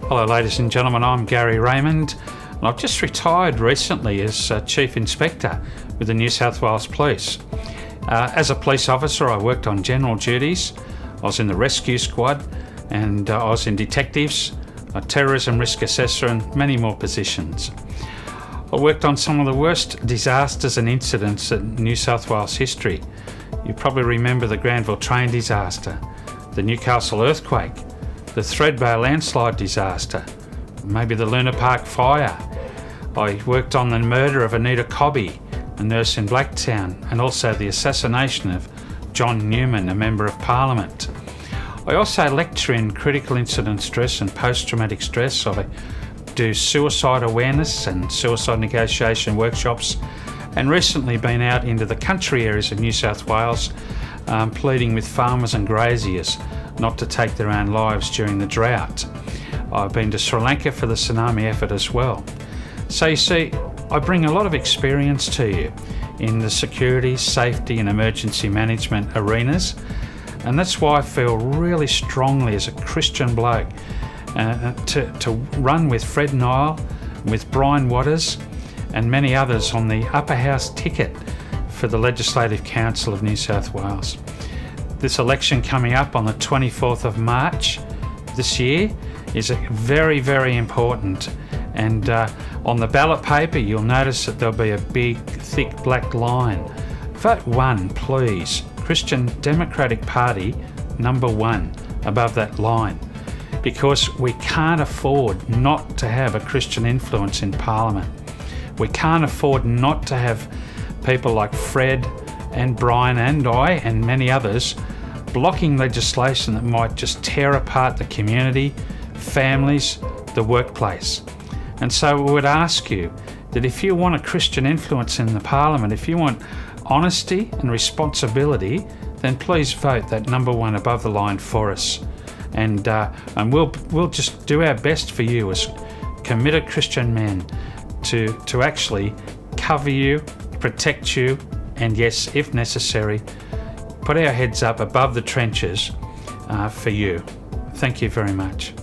Hello ladies and gentlemen, I'm Gary Raymond and I've just retired recently as Chief Inspector with the New South Wales Police. As a police officer I worked on general duties, I was in the rescue squad and I was in detectives, a terrorism risk assessor and many more positions. I worked on some of the worst disasters and incidents in New South Wales history. You probably remember the Granville train disaster, the Newcastle earthquake, the Thredbo landslide disaster, maybe the Luna Park fire. I worked on the murder of Anita Cobby, a nurse in Blacktown, and also the assassination of John Newman, a Member of Parliament. I also lecture in critical incident stress and post-traumatic stress. I do suicide awareness and suicide negotiation workshops, and recently been out into the country areas of New South Wales pleading with farmers and graziers not to take their own lives during the drought. I've been to Sri Lanka for the tsunami effort as well. So you see, I bring a lot of experience to you in the security, safety and emergency management arenas, and that's why I feel really strongly as a Christian bloke to run with Fred Nile, with Brian Waters and many others on the upper house ticket for the Legislative Council of New South Wales. This election coming up on the 24th of March this year is very, very important, and on the ballot paper you'll notice that there'll be a big thick black line. Vote 1 please, Christian Democratic Party number 1 above that line, because we can't afford not to have a Christian influence in Parliament. We can't afford not to have people like Fred and Brian and I and many others blocking legislation that might just tear apart the community, families, the workplace. And so we would ask you that if you want a Christian influence in the Parliament, if you want honesty and responsibility, then please vote that number 1 above the line for us. And we'll just do our best for you as committed Christian men to actually cover you, protect you, and yes, if necessary, put our heads up above the trenches for you. Thank you very much.